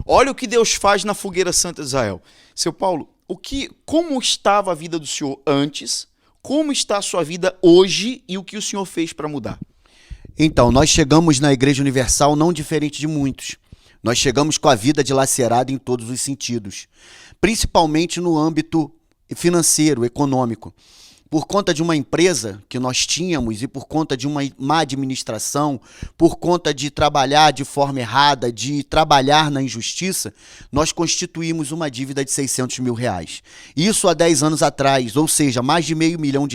Olha o que Deus faz na Fogueira Santa de Israel. Seu Paulo, como estava a vida do senhor antes, como está a sua vida hoje e o que o senhor fez para mudar? Então, nós chegamos na Igreja Universal não diferente de muitos. Nós chegamos com a vida dilacerada em todos os sentidos, principalmente no âmbito financeiro, econômico. Por conta de uma empresa que nós tínhamos e por conta de uma má administração, por conta de trabalhar de forma errada, de trabalhar na injustiça, nós constituímos uma dívida de R$600 mil. Isso há 10 anos atrás, ou seja, mais de R$500 mil.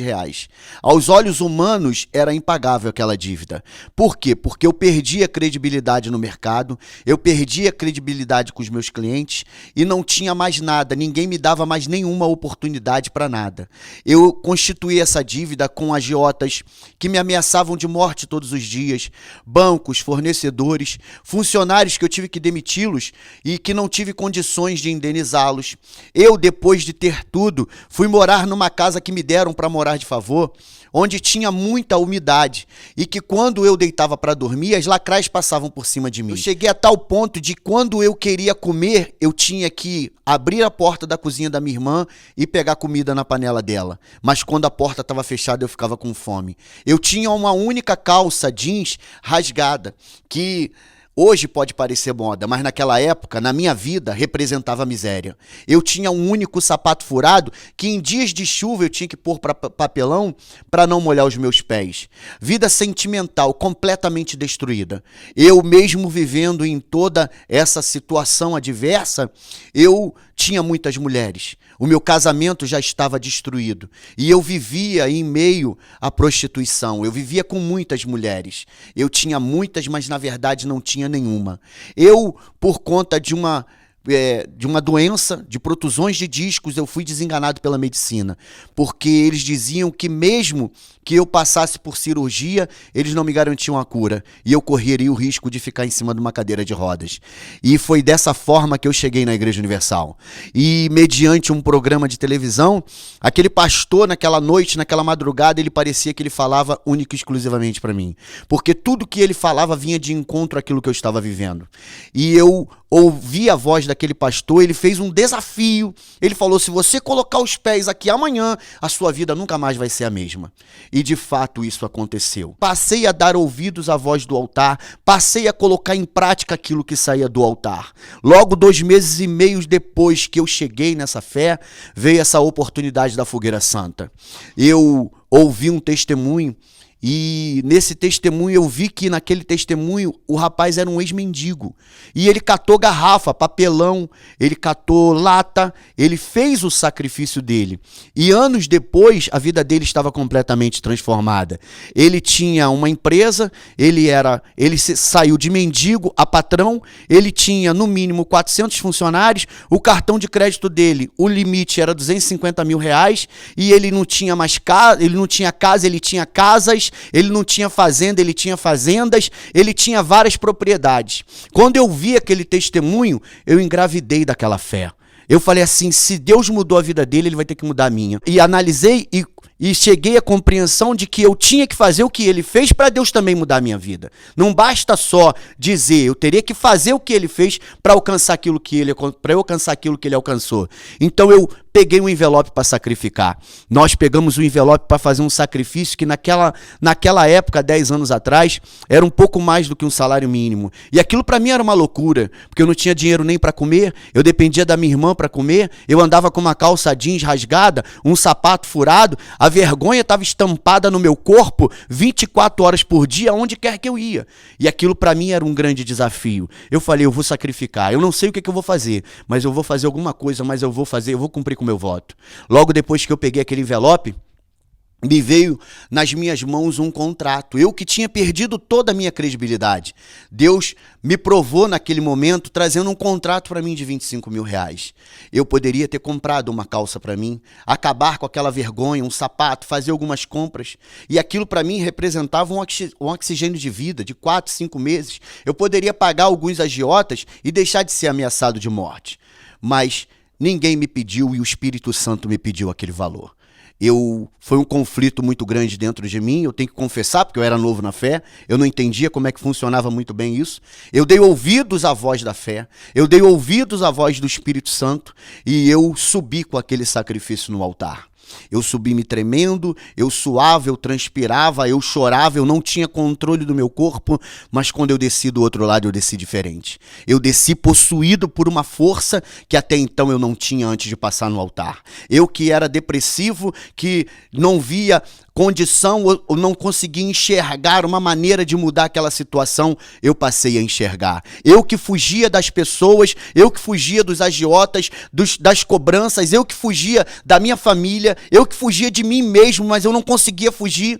Aos olhos humanos, era impagável aquela dívida. Por quê? Porque eu perdi a credibilidade no mercado, eu perdi a credibilidade com os meus clientes e não tinha mais nada, ninguém me dava mais nenhuma oportunidade para nada. Eu constituí essa dívida com agiotas que me ameaçavam de morte todos os dias, bancos, fornecedores, funcionários que eu tive que demiti-los e que não tive condições de indenizá-los. Eu, depois de ter tudo, fui morar numa casa que me deram para morar de favor, onde tinha muita umidade e que quando eu deitava para dormir, as lacraias passavam por cima de mim. Eu cheguei a tal ponto de quando eu queria comer, eu tinha que abrir a porta da cozinha da minha irmã e pegar comida na panela dela. Mas quando a porta estava fechada, eu ficava com fome. Eu tinha uma única calça jeans rasgada, que hoje pode parecer moda, mas naquela época, na minha vida, representava miséria. Eu tinha um único sapato furado que em dias de chuva eu tinha que pôr papelão para não molhar os meus pés. Vida sentimental completamente destruída. Eu mesmo vivendo em toda essa situação adversa, eu tinha muitas mulheres. O meu casamento já estava destruído. E eu vivia em meio à prostituição. Eu vivia com muitas mulheres. Eu tinha muitas, mas na verdade não tinha nenhuma. Eu, por conta de uma doença, de protusões de discos, eu fui desenganado pela medicina, porque eles diziam que mesmo que eu passasse por cirurgia, eles não me garantiam a cura, e eu correria o risco de ficar em cima de uma cadeira de rodas. E foi dessa forma que eu cheguei na Igreja Universal. E mediante um programa de televisão, aquele pastor naquela noite, naquela madrugada, ele parecia que ele falava única e exclusivamente para mim, porque tudo que ele falava vinha de encontro àquilo que eu estava vivendo. E eu ouvi a voz daquele pastor, ele fez um desafio, ele falou: se você colocar os pés aqui amanhã, a sua vida nunca mais vai ser a mesma. E de fato isso aconteceu. Passei a dar ouvidos à voz do altar, passei a colocar em prática aquilo que saía do altar. Logo 2 meses e meio depois que eu cheguei nessa fé, veio essa oportunidade da Fogueira Santa. Eu ouvi um testemunho, e nesse testemunho eu vi que naquele testemunho o rapaz era um ex-mendigo. E ele catou garrafa, papelão, ele catou lata, ele fez o sacrifício dele. E anos depois a vida dele estava completamente transformada. Ele tinha uma empresa, ele saiu de mendigo a patrão, ele tinha no mínimo 400 funcionários, o cartão de crédito dele, o limite era R$250 mil, e ele não tinha mais casa, ele não tinha casa, ele tinha casas. Ele não tinha fazenda, ele tinha fazendas, ele tinha várias propriedades. Quando eu vi aquele testemunho, eu engravidei daquela fé. Eu falei assim: se Deus mudou a vida dele, ele vai ter que mudar a minha. E analisei e cheguei à compreensão de que eu tinha que fazer o que ele fez para Deus também mudar a minha vida. Não basta só dizer, eu teria que fazer o que ele fez para alcançar aquilo que para eu alcançar aquilo que ele alcançou. Então eu peguei um envelope para sacrificar. Nós pegamos um envelope para fazer um sacrifício que naquela época, 10 anos atrás, era um pouco mais do que um salário mínimo. E aquilo para mim era uma loucura, porque eu não tinha dinheiro nem para comer, eu dependia da minha irmã para comer, eu andava com uma calça jeans rasgada, um sapato furado, a vergonha estava estampada no meu corpo 24 horas por dia, onde quer que eu ia. E aquilo para mim era um grande desafio. Eu falei: eu vou sacrificar. Eu não sei o que eu vou fazer, mas eu vou fazer alguma coisa, mas eu vou cumprir com o meu voto. Logo depois que eu peguei aquele envelope, me veio nas minhas mãos um contrato. Eu que tinha perdido toda a minha credibilidade. Deus me provou naquele momento, trazendo um contrato para mim de R$25 mil. Eu poderia ter comprado uma calça para mim, acabar com aquela vergonha, um sapato, fazer algumas compras. E aquilo para mim representava um oxigênio de vida de 4, 5 meses. Eu poderia pagar alguns agiotas e deixar de ser ameaçado de morte. Mas ninguém me pediu e o Espírito Santo me pediu aquele valor. Foi um conflito muito grande dentro de mim, eu tenho que confessar, porque eu era novo na fé, eu não entendia como é que funcionava muito bem isso. Eu dei ouvidos à voz da fé, eu dei ouvidos à voz do Espírito Santo e eu subi com aquele sacrifício no altar. Eu subi me tremendo, eu suava, eu transpirava, eu chorava, eu não tinha controle do meu corpo, mas quando eu desci do outro lado, eu desci diferente. Eu desci possuído por uma força que até então eu não tinha antes de passar no altar. Eu que era depressivo, que não via condição ou não conseguia enxergar uma maneira de mudar aquela situação, eu passei a enxergar. Eu que fugia das pessoas, eu que fugia dos agiotas, das cobranças, eu que fugia da minha família, eu que fugia de mim mesmo, mas eu não conseguia fugir.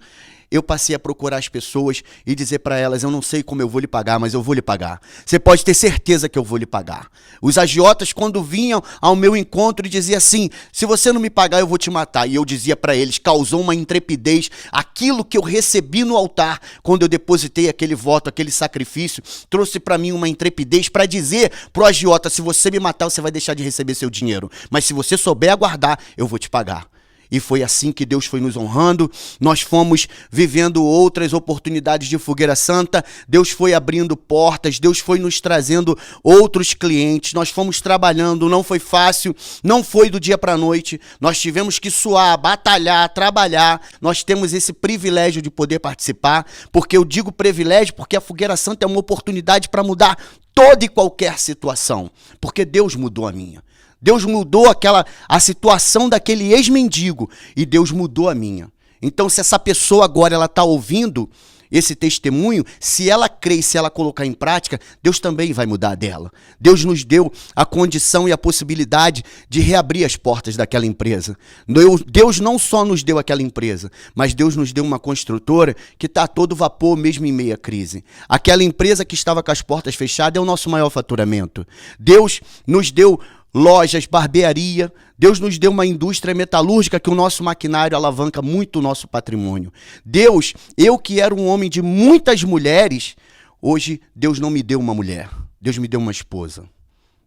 Eu passei a procurar as pessoas e dizer para elas, eu não sei como eu vou lhe pagar, mas eu vou lhe pagar. Você pode ter certeza que eu vou lhe pagar. Os agiotas, quando vinham ao meu encontro, diziam assim, se você não me pagar, eu vou te matar. E eu dizia para eles, causou uma intrepidez, aquilo que eu recebi no altar, quando eu depositei aquele voto, aquele sacrifício, trouxe para mim uma intrepidez para dizer pro agiota, se você me matar, você vai deixar de receber seu dinheiro. Mas se você souber aguardar, eu vou te pagar. E foi assim que Deus foi nos honrando, nós fomos vivendo outras oportunidades de Fogueira Santa, Deus foi abrindo portas, Deus foi nos trazendo outros clientes, nós fomos trabalhando, não foi fácil, não foi do dia para a noite, nós tivemos que suar, batalhar, trabalhar, nós temos esse privilégio de poder participar, porque eu digo privilégio porque a Fogueira Santa é uma oportunidade para mudar toda e qualquer situação, porque Deus mudou a minha. Deus mudou a situação daquele ex-mendigo e Deus mudou a minha. Então, se essa pessoa agora ela está ouvindo esse testemunho, se ela crê e se ela colocar em prática, Deus também vai mudar dela. Deus nos deu a condição e a possibilidade de reabrir as portas daquela empresa. Deus não só nos deu aquela empresa, mas Deus nos deu uma construtora que está a todo vapor mesmo em meia crise. Aquela empresa que estava com as portas fechadas é o nosso maior faturamento. Deus nos deu lojas, barbearia, Deus nos deu uma indústria metalúrgica que o nosso maquinário alavanca muito o nosso patrimônio. Deus, eu que era um homem de muitas mulheres, hoje Deus não me deu uma mulher, Deus me deu uma esposa.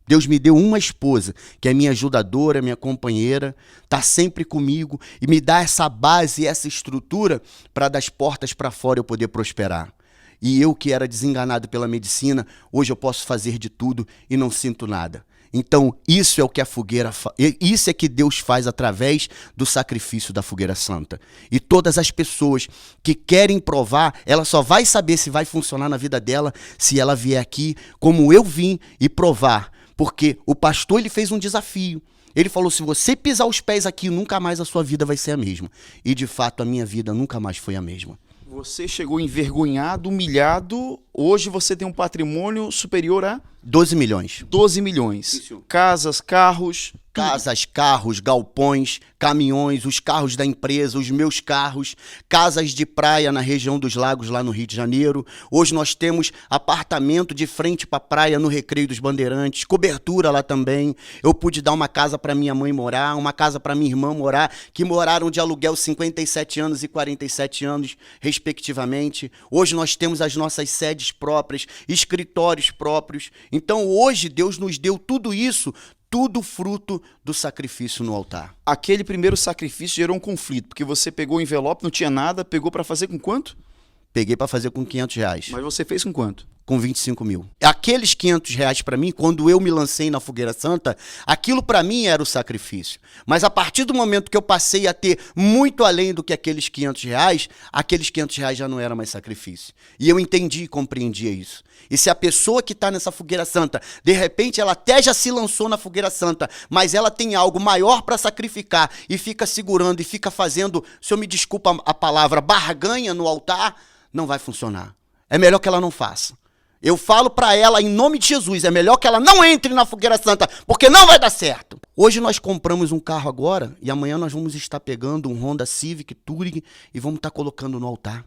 Deus me deu uma esposa, que é minha ajudadora, minha companheira, está sempre comigo e me dá essa base, essa estrutura para das portas para fora eu poder prosperar. E eu que era desenganado pela medicina, hoje eu posso fazer de tudo e não sinto nada. Então, isso é o que a fogueira isso é que Deus faz através do sacrifício da Fogueira Santa. E todas as pessoas que querem provar, ela só vai saber se vai funcionar na vida dela se ela vier aqui, como eu vim, e provar. Porque o pastor ele fez um desafio. Ele falou, se você pisar os pés aqui, nunca mais a sua vida vai ser a mesma. E, de fato, a minha vida nunca mais foi a mesma. Você chegou envergonhado, humilhado, hoje você tem um patrimônio superior a 12 milhões. 12 milhões. Isso. Casas, carros. Casas, carros, galpões, caminhões, os carros da empresa, os meus carros, casas de praia na região dos Lagos, lá no Rio de Janeiro. Hoje nós temos apartamento de frente para a praia no Recreio dos Bandeirantes, cobertura lá também. Eu pude dar uma casa para minha mãe morar, uma casa para minha irmã morar, que moraram de aluguel 57 anos e 47 anos, respectivamente. Hoje nós temos as nossas sedes próprias, escritórios próprios. Então hoje Deus nos deu tudo isso, tudo fruto do sacrifício no altar. Aquele primeiro sacrifício gerou um conflito, porque você pegou o envelope, não tinha nada, pegou para fazer com quanto? Peguei para fazer com R$500. Mas você fez com quanto? Com 25 mil. Aqueles R$500 para mim, quando eu me lancei na Fogueira Santa, aquilo para mim era o sacrifício. Mas a partir do momento que eu passei a ter muito além do que aqueles R$500, aqueles R$500 já não era mais sacrifício. E eu entendi e compreendia isso. E se a pessoa que está nessa Fogueira Santa, de repente ela até já se lançou na Fogueira Santa, mas ela tem algo maior para sacrificar e fica segurando e fica fazendo, se eu me desculpa a palavra, barganha no altar, não vai funcionar. É melhor que ela não faça. Eu falo para ela, em nome de Jesus, é melhor que ela não entre na Fogueira Santa, porque não vai dar certo. Hoje nós compramos um carro agora e amanhã nós vamos estar pegando um Honda Civic Touring e vamos estar colocando no altar.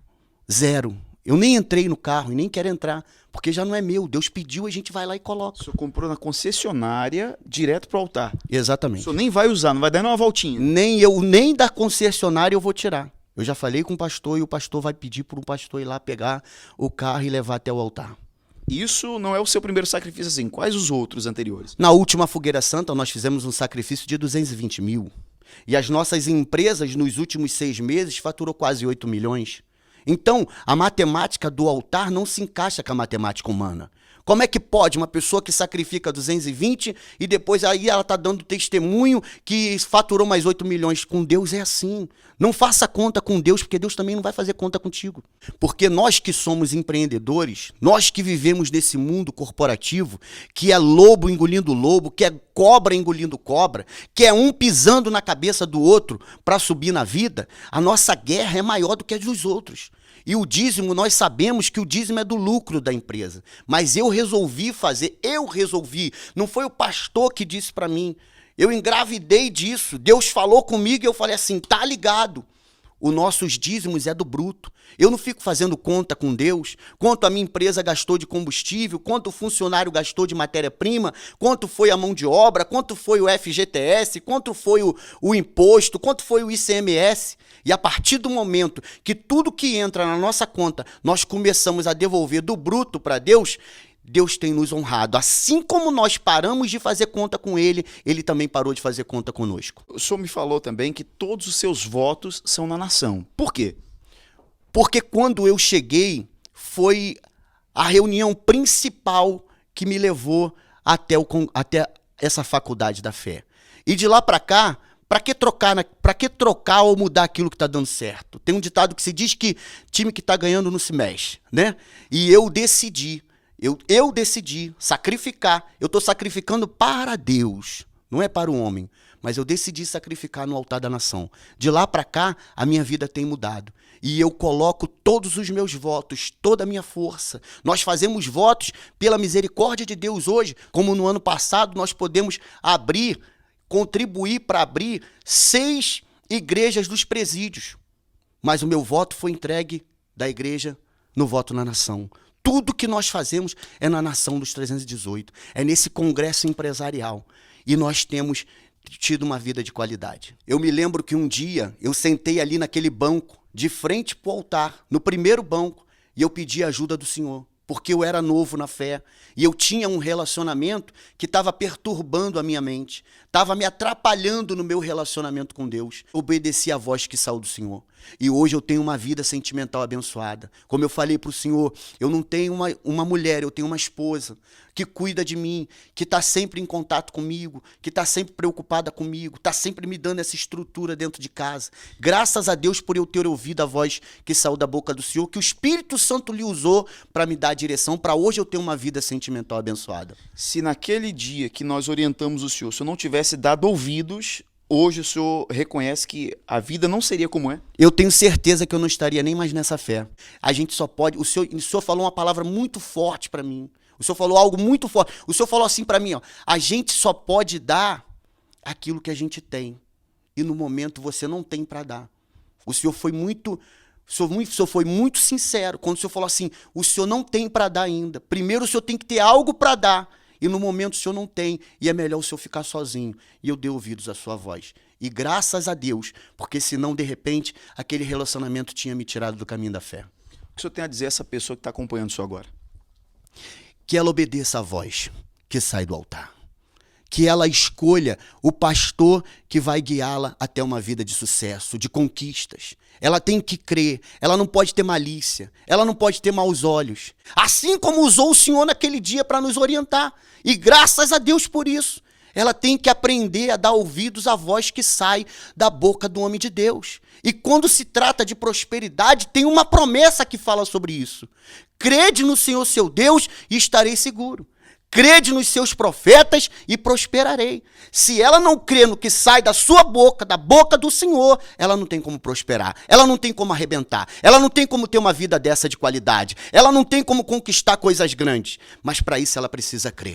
0. Eu nem entrei no carro e nem quero entrar, porque já não é meu. Deus pediu, a gente vai lá e coloca. O senhor comprou na concessionária, direto pro altar. Exatamente. O senhor nem vai usar, não vai dar nem uma voltinha. Nem da concessionária eu vou tirar. Eu já falei com o pastor e o pastor vai pedir para um pastor ir lá pegar o carro e levar até o altar. Isso não é o seu primeiro sacrifício assim. Quais os outros anteriores? Na última Fogueira Santa, nós fizemos um sacrifício de 220 mil. E as nossas empresas, nos últimos 6 meses, faturou quase 8 milhões. Então, a matemática do altar não se encaixa com a matemática humana. Como é que pode uma pessoa que sacrifica 220 e depois aí ela está dando testemunho que faturou mais 8 milhões? Com Deus é assim. Não faça conta com Deus, porque Deus também não vai fazer conta contigo. Porque nós que somos empreendedores, nós que vivemos nesse mundo corporativo, que é lobo engolindo lobo, que é cobra engolindo cobra, que é um pisando na cabeça do outro para subir na vida, a nossa guerra é maior do que a dos outros. E o dízimo, nós sabemos que o dízimo é do lucro da empresa. Mas eu resolvi fazer, não foi o pastor que disse para mim. Eu engravidei disso, Deus falou comigo e eu falei assim, tá ligado. Os nossos dízimos é do bruto. Eu não fico fazendo conta com Deus, quanto a minha empresa gastou de combustível, quanto o funcionário gastou de matéria-prima, quanto foi a mão de obra, quanto foi o FGTS, quanto foi o imposto, quanto foi o ICMS. E a partir do momento que tudo que entra na nossa conta, nós começamos a devolver do bruto para Deus, Deus tem nos honrado. Assim como nós paramos de fazer conta com Ele, Ele também parou de fazer conta conosco. O senhor me falou também que todos os seus votos são na nação. Por quê? Porque quando eu cheguei, foi a reunião principal que me levou até essa faculdade da fé. E de lá para cá, para que trocar ou mudar aquilo que está dando certo? Tem um ditado que se diz que time que está ganhando não se mexe, né? E eu decidi sacrificar. Eu estou sacrificando para Deus, não é para o homem. Mas eu decidi sacrificar no altar da nação. De lá para cá, a minha vida tem mudado. E eu coloco todos os meus votos, toda a minha força. Nós fazemos votos pela misericórdia de Deus hoje, como no ano passado nós podemos contribuir para abrir 6 igrejas dos presídios. Mas o meu voto foi entregue da igreja no voto na nação. Tudo que nós fazemos é na nação dos 318. É nesse congresso empresarial. E nós temos tido uma vida de qualidade. Eu me lembro que um dia eu sentei ali naquele banco, de frente para o altar, no primeiro banco, e eu pedi a ajuda do Senhor. Porque eu era novo na fé e eu tinha um relacionamento que estava perturbando a minha mente, estava me atrapalhando no meu relacionamento com Deus. Obedeci à voz que saiu do Senhor. E hoje eu tenho uma vida sentimental abençoada. Como eu falei para o Senhor, eu não tenho uma mulher, eu tenho uma esposa que cuida de mim, que está sempre em contato comigo, que está sempre preocupada comigo, está sempre me dando essa estrutura dentro de casa. Graças a Deus por eu ter ouvido a voz que saiu da boca do Senhor, que o Espírito Santo lhe usou para me dar a direção, para hoje eu ter uma vida sentimental abençoada. Se naquele dia que nós orientamos o senhor não tivesse dado ouvidos, hoje o senhor reconhece que a vida não seria como é? Eu tenho certeza que eu não estaria nem mais nessa fé. A gente só pode... O senhor falou uma palavra muito forte para mim. O senhor falou algo muito forte. O senhor falou assim para mim, ó, a gente só pode dar aquilo que a gente tem. E no momento você não tem para dar. O senhor foi muito sincero quando o senhor falou assim, o senhor não tem para dar ainda. Primeiro o senhor tem que ter algo para dar. E no momento o senhor não tem, e é melhor o senhor ficar sozinho. E eu dei ouvidos à sua voz. E graças a Deus, porque senão, de repente, aquele relacionamento tinha me tirado do caminho da fé. O que o senhor tem a dizer a essa pessoa que está acompanhando o senhor agora? Que ela obedeça à voz que sai do altar. Que ela escolha o pastor que vai guiá-la até uma vida de sucesso, de conquistas. Ela tem que crer, ela não pode ter malícia, ela não pode ter maus olhos. Assim como usou o Senhor naquele dia para nos orientar. E graças a Deus por isso. Ela tem que aprender a dar ouvidos à voz que sai da boca do homem de Deus. E quando se trata de prosperidade, tem uma promessa que fala sobre isso. Crede no Senhor seu Deus e estarei seguro. Crede nos seus profetas e prosperarei. Se ela não crê no que sai da sua boca, da boca do Senhor, ela não tem como prosperar. Ela não tem como arrebentar. Ela não tem como ter uma vida dessa de qualidade. Ela não tem como conquistar coisas grandes. Mas para isso ela precisa crer.